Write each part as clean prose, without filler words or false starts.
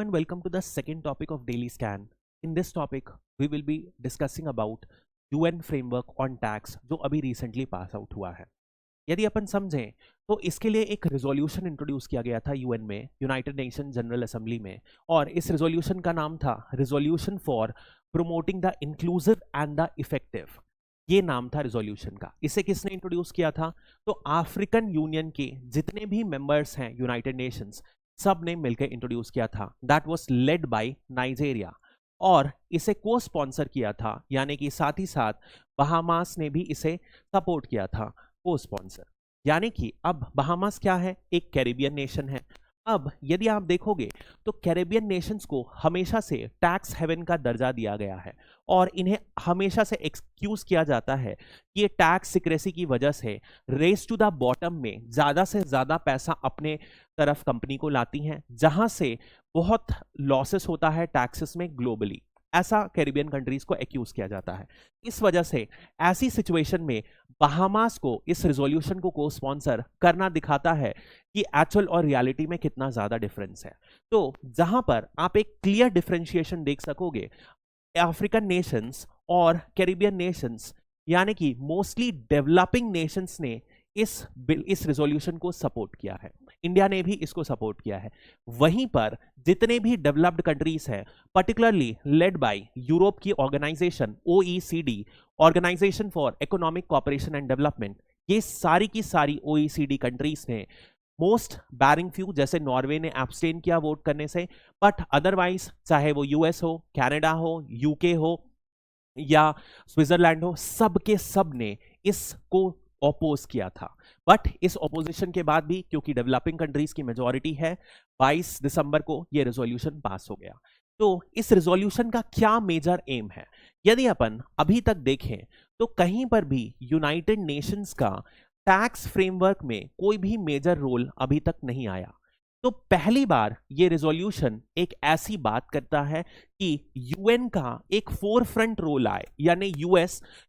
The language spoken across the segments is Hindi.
And welcome to the second topic of Daily Scan. In this topic, we will be discussing about UN framework on tax जो अभी recently pass out हुआ है. यदि अपन समझें तो इसके लिए एक रेजोल्यूशन इंट्रोड्यूस किया गया था यूएन में, यूनाइटेड नेशन जनरल असेंबली में, और इस रेजोल्यूशन का नाम था resolution for promoting the inclusive and the effective. ये नाम था रेजोल्यूशन का. इसे किसने इंट्रोड्यूस किया था? तो अफ्रीकन यूनियन के जितने भी मेंबर्स हैं यूनाइटेड नेशंस, सब ने मिलकर इंट्रोड्यूस किया था. That was led by Nigeria, और इसे को स्पॉन्सर किया था, यानी कि साथ ही साथ बहामास ने भी इसे सपोर्ट किया था, को स्पॉन्सर. यानी कि अब बहामास क्या है? एक कैरिबियन नेशन है. अब यदि आप देखोगे तो कैरिबियन नेशंस को हमेशा से टैक्स हेवन का दर्जा दिया गया है, और इन्हें हमेशा से एक्सक्यूज किया जाता है कि ये टैक्स सिक्रेसी की वजह से रेस टू द बॉटम में ज्यादा से ज्यादा पैसा अपने तरफ कंपनी को लाती हैं, जहां से बहुत लॉसेस होता है टैक्सेस में ग्लोबली. ऐसा कैरिबियन कंट्रीज को एक्यूज किया जाता है. इस वजह से ऐसी सिचुएशन में बहामास को इस रिजोल्यूशन को स्पॉन्सर करना दिखाता है कि एक्चुअल और रियलिटी में कितना ज्यादा डिफरेंस है. तो जहां पर आप एक क्लियर डिफरेंशिएशन देख सकोगे अफ्रीकन नेशंस और कैरिबियन नेशंस, यानी कि मोस्टली डेवलपिंग नेशंस ने इस रिजोल्यूशन को सपोर्ट किया है. इंडिया ने भी इसको सपोर्ट किया है. वहीं पर जितने भी डेवलप्ड कंट्रीज हैं, पर्टिकुलरली लेड बाय यूरोप की organisation OECD, organisation for economic cooperation and development, ये सारी की सारी ओईसीडी कंट्रीज ने, मोस्ट बैरिंग फ्यू जैसे नॉर्वे ने एब्सटेन किया वोट करने से, बट अदरवाइज चाहे वो यूएस हो, कनाडा हो, यूके हो या स्विट्जरलैंड हो, सबके सब ने इसको ऑपोज किया था. बट इस ऑपोजिशन के बाद भी, क्योंकि डेवलपिंग कंट्रीज की मेजॉरिटी है, 22 दिसंबर को यह रेजोल्यूशन पास हो गया. तो इस रेजोल्यूशन का क्या मेजर एम है? यदि अपन अभी तक देखें तो कहीं पर भी यूनाइटेड नेशंस का टैक्स फ्रेमवर्क में कोई भी मेजर रोल अभी तक नहीं आया. तो पहली बार ये रेजोल्यूशन एक ऐसी बात करता है कि यूएन का एक फोरफ्रंट रोल आए, यानी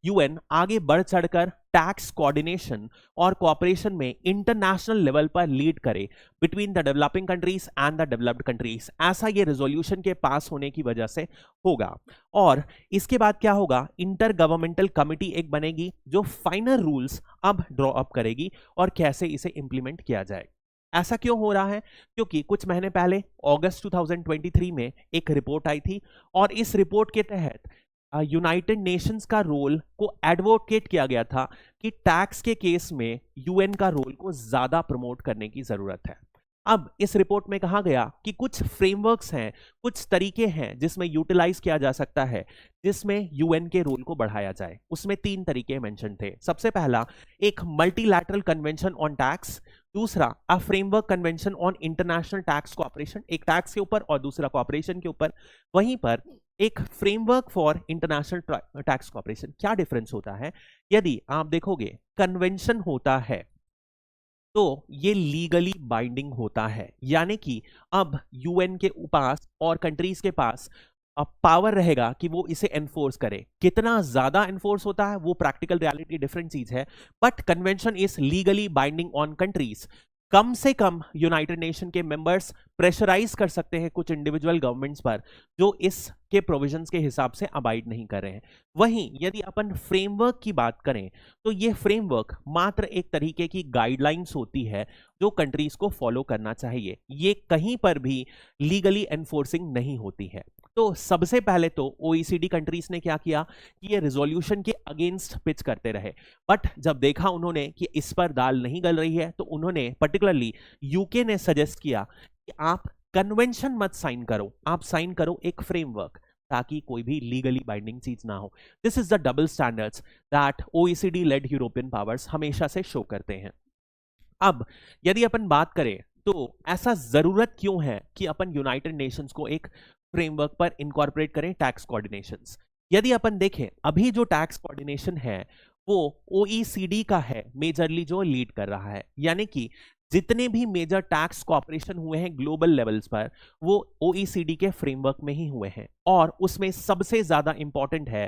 यूएन आगे बढ़ चढ़कर टैक्स कोऑर्डिनेशन और कोऑपरेशन में इंटरनेशनल लेवल पर लीड करे between the developing countries and the developed countries. ऐसा ये रेजोल्यूशन के पास होने की वजह से होगा. और इसके बाद क्या होगा? इंटर गवर्नमेंटल कमिटी एक बनेगी जो फाइनल रूल्स अब ड्रॉ अप करेगी और कैसे इसे इंप्लीमेंट किया जाए. ऐसा क्यों हो रहा है? क्योंकि कुछ महीने पहले अगस्त 2023 में एक रिपोर्ट आई थी, और इस रिपोर्ट के तहत यूनाइटेड नेशंस का रोल को एडवोकेट किया गया था कि टैक्स के केस में यूएन का रोल को ज्यादा प्रमोट करने की जरूरत है. अब इस रिपोर्ट में कहा गया कि कुछ फ्रेमवर्क्स हैं, कुछ तरीके हैं जिसमें यूटिलाइज किया जा सकता है, जिसमें यूएन के रोल को बढ़ाया जाए. उसमें 3 तरीके मेंशन थे. सबसे पहला एक मल्टीलैटरल कन्वेंशन ऑन टैक्स, दूसरा a framework convention on international tax cooperation, एक टैक्स के ऊपर और दूसरा कोऑपरेशन के ऊपर, वहीं पर एक framework for international tax cooperation. क्या डिफरेंस होता है? यदि आप देखोगे कन्वेंशन होता है तो ये लीगली बाइंडिंग होता है, यानी कि अब यूएन के पास और कंट्रीज के पास पावर रहेगा कि वो इसे एनफोर्स करे. कितना ज्यादा एनफोर्स होता है वो प्रैक्टिकल रियलिटी डिफरेंट चीज है, but convention is legally binding on countries. कम से कम यूनाइटेड नेशन के मेंबर्स प्रेशराइज कर सकते हैं कुछ इंडिविजुअल गवर्नमेंट्स पर जो इसके प्रोविजंस के हिसाब से अबाइड नहीं कर रहे हैं. वहीं यदि अपन फ्रेमवर्क की बात करें तो ये फ्रेमवर्क मात्र एक तरीके की गाइडलाइंस होती है जो कंट्रीज को फॉलो करना चाहिए. ये कहीं पर भी लीगली एनफोर्सिंग नहीं होती है. तो सबसे पहले तो ओईसीडी कंट्रीज ने क्या किया कि ये रिजोल्यूशन के अगेंस्ट पिच करते रहे, बट जब देखा उन्होंने कि इस पर दाल नहीं गल रही है, तो उन्होंने पर्टिकुलरली यूके ने सजेस्ट किया कि आप कन्वेंशन मत साइन करो, आप साइन करो एक फ्रेमवर्क, ताकि कोई भी लीगली बाइंडिंग चीज ना हो. This is the double standards that OECD led European powers हमेशा से शो करते हैं. अब यदि अपन बात करें तो ऐसा जरूरत क्यों है कि अपन यूनाइटेड नेशंस को एक फ्रेमवर्क पर इनकॉर्पोरेट करें टैक्स कोऑर्डिनेशंस? यदि अपन देखें अभी जो टैक्स कोऑर्डिनेशन है वो ओईसीडी का है मेजरली, जो लीड कर रहा है, यानी कि जितने भी मेजर टैक्स कोऑपरेशन हुए हैं ग्लोबल लेवल्स पर वो ओईसीडी के फ्रेमवर्क में ही हुए हैं. और उसमें सबसे ज्यादा इंपॉर्टेंट है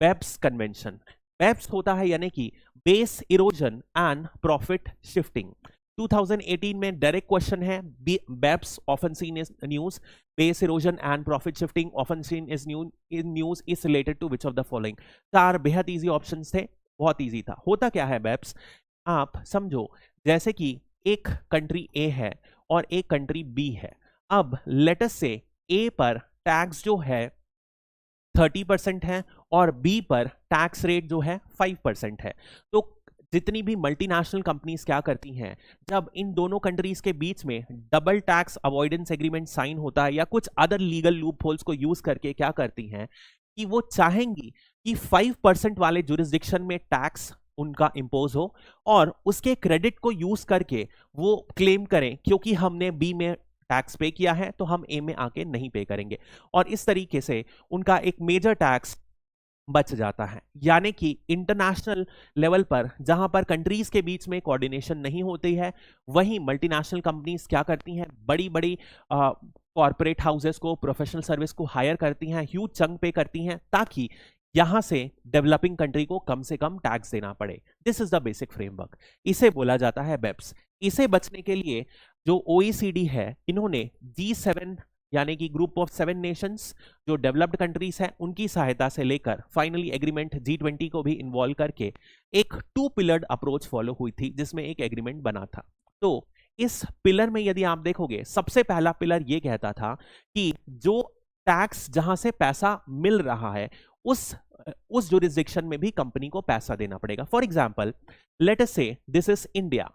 बेप्स कन्वेंशन. बेप्स होता है यानी कि base erosion and profit shifting. 2018 में डायरेक्ट क्वेश्चन है, BEPS often seen in news, base erosion and profit shifting often seen is in news is related to which of the following। चार बेहद इजी ऑप्शंस थे, बहुत इजी था। होता क्या है BEPS, आप समझो जैसे कि एक कंट्री A है और एक कंट्री B है। अब लेटस से A पर टैक्स जो है 30% है और B पर टैक्स रेट जो है 5% है। तो जितनी भी मल्टीनेशनल कंपनीज क्या करती हैं, जब इन दोनों कंट्रीज के बीच में double tax avoidance agreement sign होता है या कुछ अदर लीगल लूप होल्स को यूज करके क्या करती हैं कि वो चाहेंगी कि 5% वाले जुरिस्डिक्शन में टैक्स उनका इंपोज हो और उसके क्रेडिट को यूज करके वो क्लेम करें क्योंकि हमने बी में टैक्स पे किया है तो हम ए में आके नहीं पे करेंगे, और इस तरीके से उनका एक मेजर टैक्स बच जाता है। यानी कि इंटरनेशनल लेवल पर जहां पर कंट्रीज के बीच में कोऑर्डिनेशन नहीं होती है, वहीं मल्टीनेशनल कंपनीज क्या करती हैं, बड़ी बड़ी कॉर्पोरेट हाउसेस को, प्रोफेशनल सर्विस को हायर करती हैं, ह्यूज चंक पे करती हैं ताकि यहां से डेवलपिंग कंट्री को कम से कम टैक्स देना पड़े। This is the basic framework, इसे बोला जाता है बेप्स। इसे बचने के लिए जो OECD है, इन्होंने G7 यानी कि ग्रुप ऑफ 7 नेशंस जो डेवलप्ड कंट्रीज हैं उनकी सहायता से लेकर फाइनली एग्रीमेंट G20 को भी इन्वॉल्व करके एक 2 पिलर्ड अप्रोच फॉलो हुई थी जिसमें एक एग्रीमेंट बना था। तो इस पिलर में यदि आप देखोगे, सबसे पहला पिलर ये कहता था कि जो टैक्स जहां से पैसा मिल रहा है उस जुरिस्डिक्शन में भी कंपनी को पैसा देना पड़ेगा। फॉर एग्जाम्पल लेट अस से दिस इज इंडिया।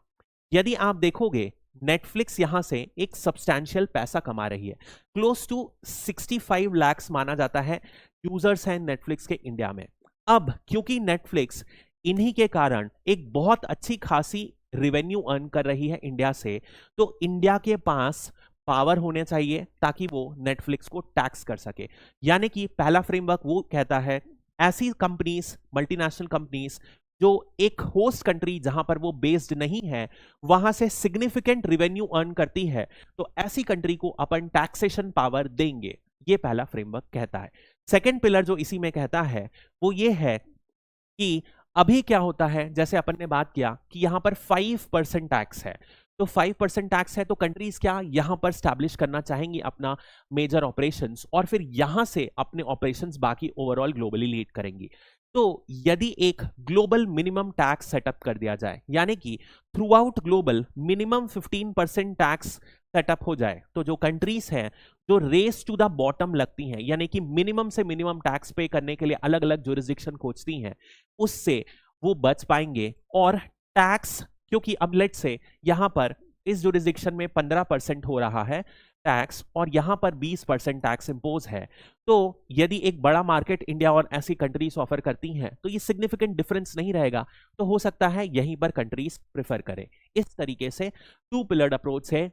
यदि आप देखोगे नेटफ्लिक्स यहां से एक सब्सटैंशियल पैसा कमा रही है, क्लोज टू 65 लाख माना जाता है यूजर्स हैं नेटफ्लिक्स के इंडिया में। अब क्योंकि नेटफ्लिक्स इन्हीं के कारण एक बहुत अच्छी खासी रेवेन्यू अर्न कर रही है इंडिया से, तो इंडिया के पास पावर होने चाहिए ताकि वो नेटफ्लिक्स को टैक्स कर सके। यानी कि पहला फ्रेमवर्क वो कहता है ऐसी कंपनीज, मल्टीनेशनल कंपनीज जो एक होस्ट कंट्री जहां पर वो बेस्ड नहीं है वहां से सिग्निफिकेंट रेवेन्यू अर्न करती है, तो ऐसी कंट्री को अपन टैक्सेशन पावर देंगे, ये पहला फ्रेमवर्क कहता है। सेकंड पिलर जो इसी में कहता है वो ये है कि अभी क्या होता है, जैसे अपन ने बात किया कि यहां पर 5% टैक्स है, तो 5% टैक्स है तो कंट्रीज क्या यहां पर स्टैब्लिश करना चाहेंगी अपना मेजर ऑपरेशंस और फिर यहां से अपने ऑपरेशंस बाकी ओवरऑल ग्लोबली लीड करेंगी। तो यदि एक ग्लोबल मिनिमम टैक्स सेटअप कर दिया जाए, यानी कि through out global minimum 15% tax setup हो जाए, तो जो कंट्रीज हैं जो रेस टू द बॉटम लगती हैं, यानी कि मिनिमम से मिनिमम टैक्स पे करने के लिए अलग अलग जुरिस्डिक्शन खोजती हैं, उससे वो बच पाएंगे। और टैक्स, क्योंकि अब लेट से यहां पर इस जुरिस्डिक्शन में 15% हो रहा है टैक्स और यहां पर 20% टैक्स इंपोज है, तो यदि एक बड़ा मार्केट इंडिया और ऐसी कंट्रीज ऑफर करती हैं तो ये सिग्निफिकेंट डिफरेंस नहीं रहेगा, तो हो सकता है यहीं पर कंट्रीज प्रेफर करें। इस तरीके से 2 पिलर्ड अप्रोच है,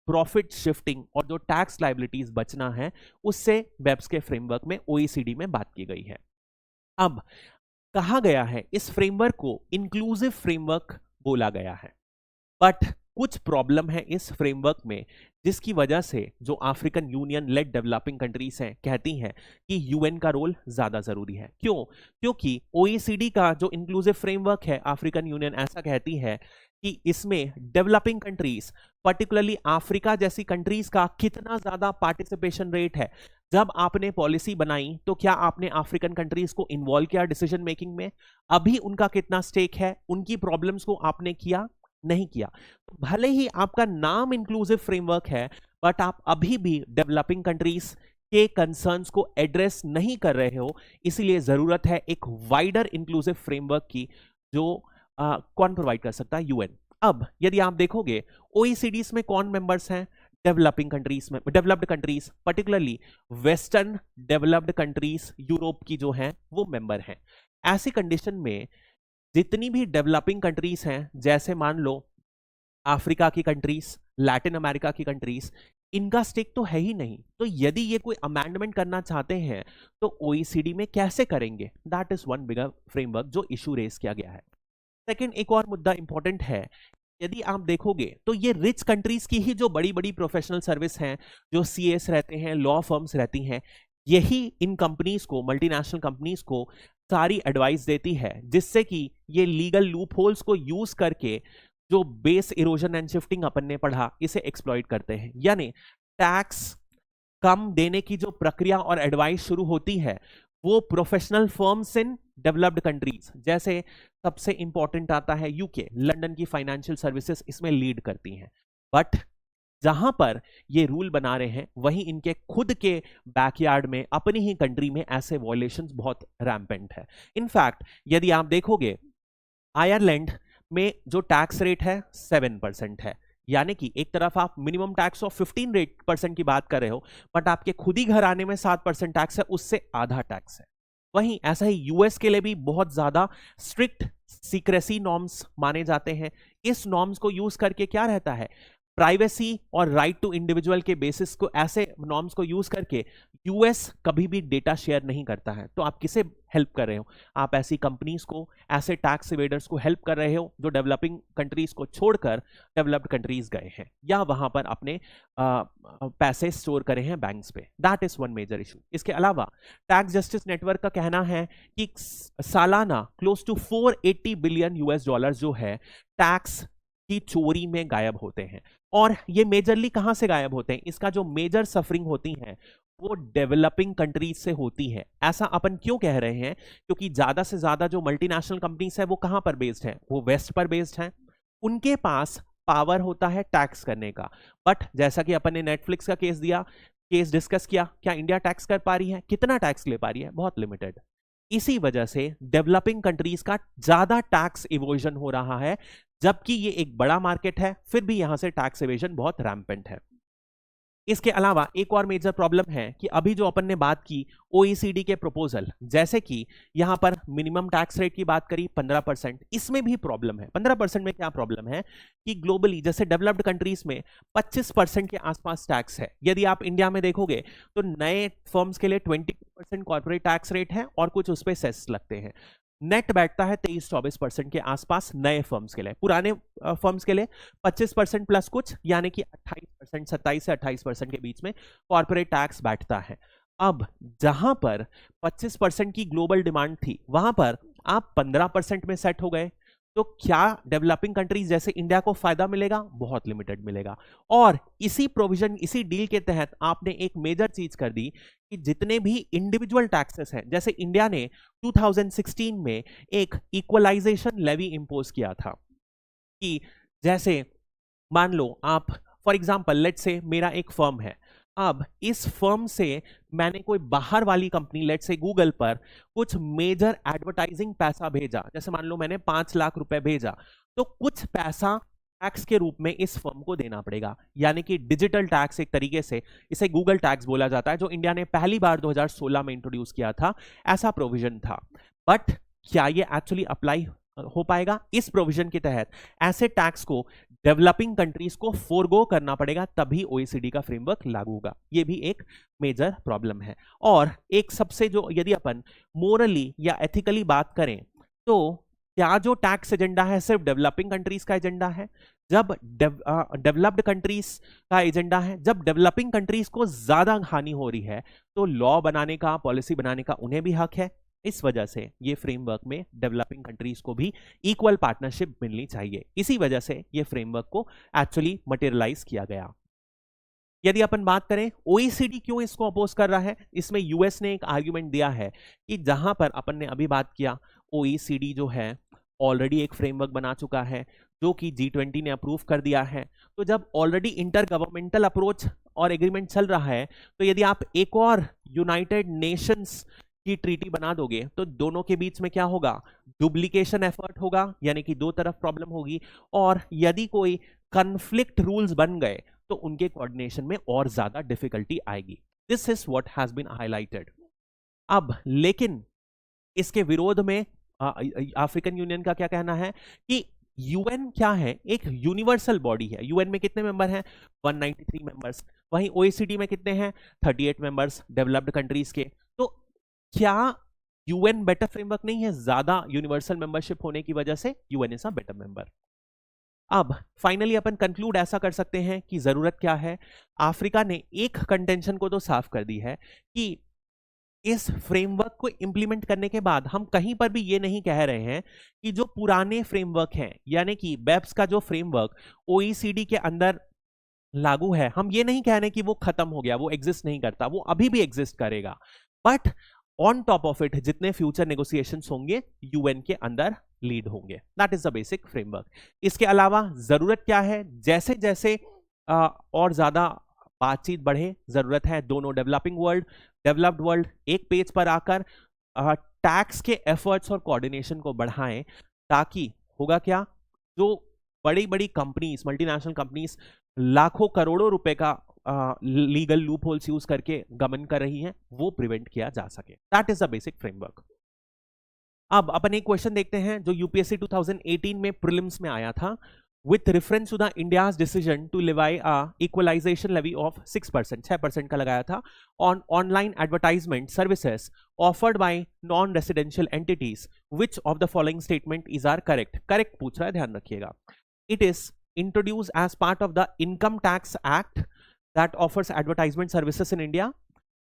प्रॉफिट शिफ्टिंग और जो टैक्स लायबिलिटीज बचना है उससे बेप्स के फ्रेमवर्क में OECD में बात की गई है। अब कहा गया है इस फ्रेमवर्क को इंक्लूसिव फ्रेमवर्क बोला गया है, बट कुछ प्रॉब्लम है इस फ्रेमवर्क में जिसकी वजह से जो African union led developing countries हैं कहती हैं कि UN का रोल ज्यादा जरूरी है। क्यों? क्योंकि OECD का जो इंक्लूसिव फ्रेमवर्क है, अफ्रीकन यूनियन ऐसा कहती है कि इसमें डेवलपिंग कंट्रीज पर्टिकुलरली अफ्रीका जैसी कंट्रीज का कितना ज्यादा पार्टिसिपेशन रेट है। जब आपने पॉलिसी बनाई तो क्या आपने अफ्रीकन कंट्रीज को इन्वॉल्व किया डिसीजन मेकिंग में? अभी उनका कितना स्टेक है? उनकी प्रॉब्लम्स को आपने किया? नहीं किया। तो भले ही आपका नाम इंक्लूसिव फ्रेमवर्क है, बट आप अभी भी डेवलपिंग कंट्रीज के कंसर्न्स को एड्रेस नहीं कर रहे हो, इसीलिए जरूरत है एक वाइडर इंक्लूसिव फ्रेमवर्क की, जो कौन प्रोवाइड कर सकता है? UN। अब यदि आप देखोगे OECD में कौन मेंबर्स हैं? डेवलपिंग कंट्रीज में, developed countries, particularly western developed countries Europe की जो हैं वो मेंबर हैं। ऐसी कंडीशन में जितनी भी डेवलपिंग कंट्रीज हैं, जैसे मान लो अफ्रीका की कंट्रीज, लैटिन अमेरिका की कंट्रीज, इनका स्टेक तो है ही नहीं, तो यदि ये कोई अमेंडमेंट करना चाहते हैं तो OECD में कैसे करेंगे? That is one bigger framework जो इशू रेस किया गया है। सेकंड, एक और मुद्दा इंपॉर्टेंट है, यदि आप देखोगे तो ये रिच कंट्रीज की ही जो बड़ी बड़ी प्रोफेशनल सर्विस हैं, जो CAs रहते हैं, लॉ फर्म्स रहती हैं, यही इन कंपनीज को, मल्टीनेशनल कंपनीज को सारी एडवाइस देती है, जिससे कि ये लीगल लूप होल्स को यूज करके जो बेस इरोजन एंड शिफ्टिंग अपन ने पढ़ा, इसे एक्सप्लॉइट करते हैं। यानी टैक्स कम देने की जो प्रक्रिया और एडवाइस शुरू होती है वो professional firms in developed countries, जैसे सबसे इंपॉर्टेंट आता है यूके, लंदन की फाइनेंशियल सर्विसेज इसमें लीड करती हैं। बट जहां पर ये रूल बना रहे हैं वहीं इनके खुद के बैकयार्ड में, अपनी ही कंट्री में ऐसे वॉयलेशंस बहुत रैम्पेंट है। इनफैक्ट यदि आप देखोगे आयरलैंड में जो टैक्स रेट है 7% है, यानी कि एक तरफ आप मिनिमम टैक्स ऑफ 15% की बात कर रहे हो, बट आपके खुद ही घर आने में 7% टैक्स है, उससे आधा टैक्स है। वहीं ऐसा ही यूएस के लिए भी बहुत ज्यादा स्ट्रिक्ट सीक्रेसी नॉर्म्स माने जाते हैं। इस नॉर्म्स को यूज करके क्या रहता है, प्राइवेसी और राइट टू इंडिविजुअल के बेसिस को, ऐसे नॉर्म्स को यूज करके यूएस कभी भी डेटा शेयर नहीं करता है। तो आप किसे हेल्प कर रहे हो, आप ऐसी कंपनीज को, ऐसे टैक्स इवेडर्स को हेल्प कर रहे हो जो डेवलपिंग कंट्रीज को छोड़कर डेवलप्ड कंट्रीज गए हैं या वहां पर अपने पैसे स्टोर करे हैं बैंक्स पे। That is one major issue. इसके अलावा टैक्स जस्टिस नेटवर्क का कहना है कि सालाना close to 480 billion US dollar जो है टैक्स की चोरी में गायब होते हैं। और ये मेजरली कहां से गायब होते हैं, इसका जो मेजर सफरिंग होती है वो डेवलपिंग कंट्रीज से होती है। ऐसा अपन क्यों कह रहे हैं, क्योंकि ज्यादा से ज्यादा जो मल्टीनेशनल कंपनीज है वो कहां पर बेस्ड है, वो वेस्ट पर बेस्ड है। उनके पास पावर होता है टैक्स करने का। बट जैसा कि अपन ने नेटफ्लिक्स का केस डिस्कस किया, क्या इंडिया टैक्स कर पा रही है, कितना टैक्स ले पा रही है, बहुत लिमिटेड। इसी वजह से डेवलपिंग कंट्रीज का ज्यादा टैक्स इवोजन हो रहा है, जबकि ये एक बड़ा मार्केट है, फिर भी यहां से टैक्स इवेजन बहुत रैम्पेंट है। इसके अलावा एक और मेजर प्रॉब्लम है कि अभी जो अपन ने बात की ओईसीडी के प्रपोजल, जैसे कि यहां पर मिनिमम टैक्स रेट की बात करी 15%, इसमें भी प्रॉब्लम है। 15% में क्या प्रॉब्लम है कि ग्लोबली जैसे डेवलप्ड कंट्रीज में 25% के आसपास टैक्स है। यदि आप इंडिया में देखोगे तो नए फर्म्स के लिए 22% कॉर्पोरेट टैक्स रेट है और कुछ उस पर सेस लगते हैं। नेट बैठता है 23-24% के आसपास नए फर्म्स के लिए। पुराने फर्म्स के लिए 25% प्लस कुछ, यानी कि 28%, 27 से 28% के बीच में कॉर्पोरेट टैक्स बैठता है। अब जहां पर 25% की ग्लोबल डिमांड थी, वहां पर आप 15% में सेट हो गए, तो क्या डेवलपिंग कंट्रीज जैसे इंडिया को फायदा मिलेगा, बहुत लिमिटेड मिलेगा। और इसी प्रोविजन, इसी डील के तहत आपने एक मेजर चीज कर दी कि जितने भी इंडिविजुअल टैक्सेस हैं, जैसे इंडिया ने 2016 में एक इक्वलाइजेशन लेवी इंपोज किया था कि जैसे मान लो आप फॉर एग्जांपल लेट से मेरा एक फर्म है, अब इस फर्म से मैंने कोई बाहर वाली कंपनी लेट से गूगल पर कुछ मेजर एडवर्टाइजिंग पैसा भेजा, जैसे मान लो मैंने 5 लाख रुपए भेजा, तो कुछ पैसा टैक्स के रूप में इस फर्म को देना पड़ेगा। यानी कि डिजिटल टैक्स, एक तरीके से इसे गूगल टैक्स बोला जाता है, जो इंडिया ने पहली बार 2016 में इंट्रोड्यूस किया था। ऐसा प्रोविजन था। बट क्या ये एक्चुअली अप्लाई हो पाएगा? इस प्रोविजन के तहत ऐसे टैक्स को डेवलपिंग कंट्रीज को फोरगो करना पड़ेगा, तभी ओईसीडी का फ्रेमवर्क लागू होगा। ये भी एक मेजर प्रॉब्लम है। और एक सबसे जो, यदि अपन मोरली या एथिकली बात करें, तो क्या जो टैक्स एजेंडा है सिर्फ डेवलपिंग कंट्रीज का एजेंडा है? जब डेवलप्ड कंट्रीज का एजेंडा है, जब डेवलपिंग कंट्रीज को ज्यादा हानि हो रही है, तो लॉ बनाने का, पॉलिसी बनाने का उन्हें भी हक है। इस वजह से ये फ्रेमवर्क में डेवलपिंग कंट्रीज को भी इक्वल पार्टनरशिप मिलनी चाहिए। इसी वजह से ये फ्रेमवर्क को एक्चुअली मटेरियलाइज किया गया। यदि अपन बात करें ओईसीडी क्यों इसको अपोज कर रहा है, इसमें यूएस ने एक आर्ग्यूमेंट दिया है कि जहां पर अपन ने अभी बात किया, ओईसीडी जो है ऑलरेडी एक फ्रेमवर्क बना चुका है जो कि G20 ने अप्रूव कर दिया है। तो जब ऑलरेडी इंटर गवर्नमेंटल अप्रोच और एग्रीमेंट चल रहा है, तो यदि आप एक और यूनाइटेड नेशंस की ट्रीटी बना दोगे, तो दोनों के बीच में क्या होगा, डुप्लीकेशन एफर्ट होगा, यानी कि दो तरफ प्रॉब्लम होगी। और यदि कोई कन्फ्लिक्ट रूल्स बन गए तो उनके कोऑर्डिनेशन में और ज्यादा डिफिकल्टी आएगी। This is what has been highlighted. अब लेकिन इसके विरोध में अफ्रीकन यूनियन का क्या कहना है कि यूएन क्या है, एक यूनिवर्सल बॉडी है। यूएन में कितने मेंबर हैं? 193 मेंबर्स। वहीं ओईसीडी में कितने हैं? 38 मेंबर्स डेवलप्ड कंट्रीज के। तो क्या यूएन बेटर फ्रेमवर्क नहीं है? ज्यादा यूनिवर्सल मेंबरशिप होने की वजह से UN is a better member. अब फाइनली अपन कंक्लूड ऐसा कर सकते हैं कि जरूरत क्या है, अफ्रीका ने एक कंटेंशन को तो साफ कर दी है कि इस फ्रेमवर्क को इंप्लीमेंट करने के बाद हम कहीं पर भी ये नहीं कह रहे हैं कि जो पुराने फ्रेमवर्क हैं, यानी कि बेप्स का जो फ्रेमवर्क ओईसीडी के अंदर लागू है, हम ये नहीं कह रहे कि वो खत्म हो गया, वो एग्जिस्ट नहीं करता, वो अभी भी एग्जिस्ट करेगा। But on top of it जितने फ्यूचर नेगोशिएशंस होंगे यूएन के अंदर लीड होंगे। That is the basic framework. इसके अलावा जरूरत क्या है, जैसे जैसे और ज्यादा बातचीत बढ़े, जरूरत है दोनों डेवलपिंग वर्ल्ड, डेवलप्ड वर्ल्ड एक पेज पर आकर टैक्स के एफर्ट्स और कोऑर्डिनेशन को बढ़ाएं, ताकि होगा क्या, जो बड़ी बड़ी कंपनीज, मल्टीनेशनल कंपनीज लाखों करोड़ों रुपए का लीगल लूप होल्स यूज करके गमन कर रही हैं, वो प्रिवेंट किया जा सके। That is the basic framework. अब अपन एक क्वेश्चन देखते हैं जो यूपीएससी 2018 में प्रीलिम्स में आया था, with reference to the India's decision to levy a equalization levy of 6%, 6% का लगाया था, on online advertisement services offered by non-residential entities. Which of the following statement is are correct? Correct पूछ रहा है, ध्यान रखिएगा। It is introduced as part of the Income Tax Act that offers advertisement services in India,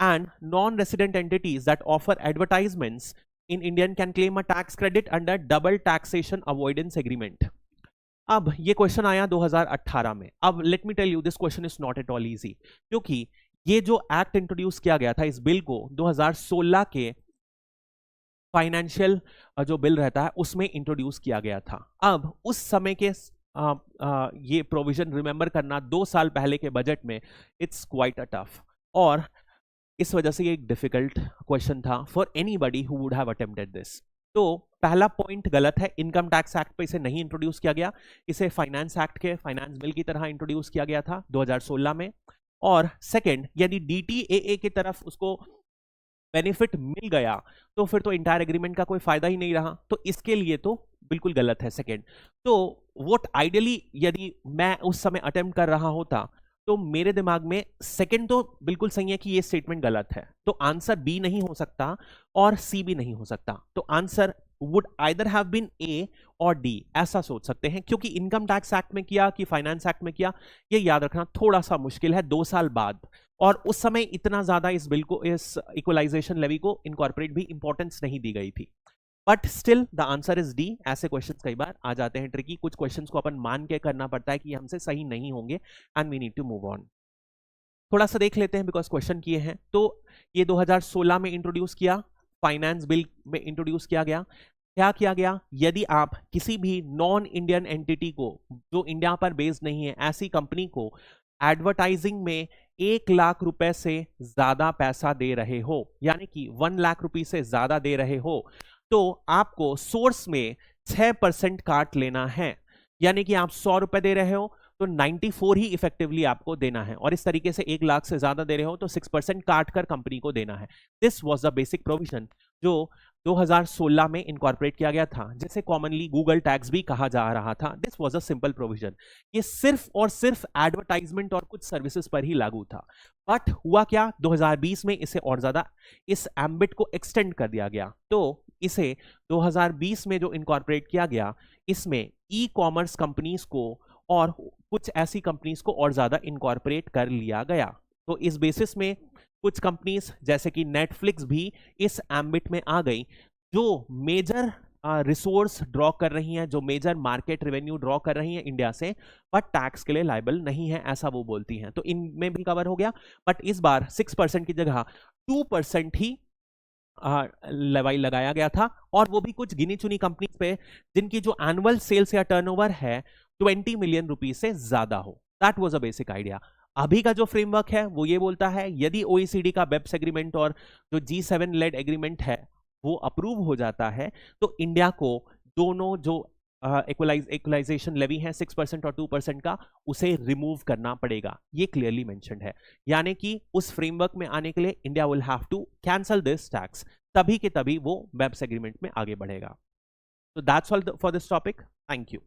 and non-resident entities that offer advertisements in India can claim a tax credit under double taxation avoidance agreement. अब ये क्वेश्चन आया 2018 में। अब let me tell you this question is not at all easy, क्योंकि ये जो एक्ट इंट्रोड्यूस किया गया था, इस बिल को 2016 के फाइनेंशियल जो बिल रहता है उसमें इंट्रोड्यूस किया गया था। अब उस समय के ये प्रोविजन रिमेंबर करना 2 साल पहले के बजट में इट्स क्वाइट अ टफ, और इस वजह से ये एक डिफिकल्ट क्वेश्चन था for anybody who would have attempted this. तो पहला पॉइंट गलत है, इनकम टैक्स एक्ट पे इसे नहीं इंट्रोड्यूस किया गया, इसे फाइनेंस एक्ट के फाइनेंस बिल की तरह इंट्रोड्यूस किया गया था 2016 में। और सेकंड, यदि डीटीएए की तरफ उसको बेनिफिट मिल गया तो फिर तो इंटायर एग्रीमेंट का कोई फायदा ही नहीं रहा, तो इसके लिए तो बिल्कुल गलत है सेकंड। तो व्हाट आइडियली यदि मैं उस समय अटेम्प्ट कर रहा होता तो मेरे दिमाग में सेकंड तो बिल्कुल सही है कि ये स्टेटमेंट गलत है, तो आंसर बी नहीं हो सकता और सी भी नहीं हो सकता, तो answer would either have been A और डी, ऐसा सोच सकते हैं। क्योंकि इनकम टैक्स एक्ट में किया कि फाइनेंस एक्ट में किया, ये याद रखना थोड़ा सा मुश्किल है 2 साल बाद, और उस समय इतना ज्यादा इस बिल को, इस इक्वलाइजेशन लेवी को इनकॉर्पोरेट भी इंपॉर्टेंस नहीं दी गई थी। But still the answer is D. ऐसे क्वेश्चंस कई बार आ जाते हैं ट्रिकी, कुछ क्वेश्चंस को अपन मान के करना पड़ता है कि हमसे सही नहीं होंगे, and we need to move on. थोड़ा सा देख लेते हैं बिकॉज क्वेश्चन किए हैं। तो ये 2016 में इंट्रोड्यूस किया, फाइनेंस बिल में इंट्रोड्यूस किया गया। क्या किया गया, यदि आप किसी भी नॉन इंडियन एंटिटी को, जो इंडिया पर बेस्ड नहीं है, ऐसी कंपनी को एडवर्टाइजिंग में 1 लाख रुपए से ज्यादा पैसा दे रहे हो, यानी कि 1 लाख रुपए से ज्यादा दे रहे हो, तो आपको सोर्स में 6% काट लेना है। यानी कि आप 100 रुपए दे रहे हो तो 94 ही इफेक्टिवली आपको देना है, और इस तरीके से 1 लाख से ज्यादा दे रहे हो तो 6% काट कर कंपनी को देना है। This was the basic provision जो 2016 में इनकॉर्पोरेट किया गया था, जिसे कॉमनली गूगल टैक्स भी कहा जा रहा था। This was a simple provision. ये सिर्फ और सिर्फ एडवर्टाइजमेंट और कुछ सर्विसेज पर ही लागू था। बट हुआ क्या, 2020 में इसे और ज्यादा इस एम्बिट को एक्सटेंड कर दिया गया। तो इसे 2020 में जो इनकॉर्पोरेट किया गया, इसमें ई कॉमर्स कंपनीज को और कुछ ऐसी कंपनीज को और ज्यादा इनकॉर्पोरेट कर लिया गया। तो इस बेसिस में कुछ कंपनीज जैसे कि नेटफ्लिक्स भी इस एम्बिट में आ गई, जो मेजर रिसोर्स ड्रॉ कर रही हैं, जो मेजर मार्केट रेवेन्यू ड्रॉ कर रही हैं इंडिया से, बट टैक्स के लिए लायबल नहीं है, ऐसा वो बोलती हैं। तो इनमें भी कवर हो गया, बट इस बार 6% की जगह 2% ही लेवाई लगाया गया था, और वो भी कुछ गिनी चुनी कंपनीज पे जिनकी जो एनुअल सेल्स या टर्नओवर है 20 मिलियन रुपीस से ज्यादा हो। That was a basic idea. अभी का जो फ्रेमवर्क है वो ये बोलता है, यदि ओईसीडी का बेप्स एग्रीमेंट और जो G7 लेड एग्रीमेंट है वो अप्रूव हो जाता है, तो इंडिया को दोनों जो इक्वलाइजेशन लेवी है 6% और 2% का, उसे रिमूव करना पड़ेगा। ये क्लियरली मेंशन्ड है, यानी कि उस फ्रेमवर्क में आने के लिए India will have to cancel this tax, तभी के तभी वो बेप्स एग्रीमेंट में आगे बढ़ेगा। So that's all for this topic. Thank you.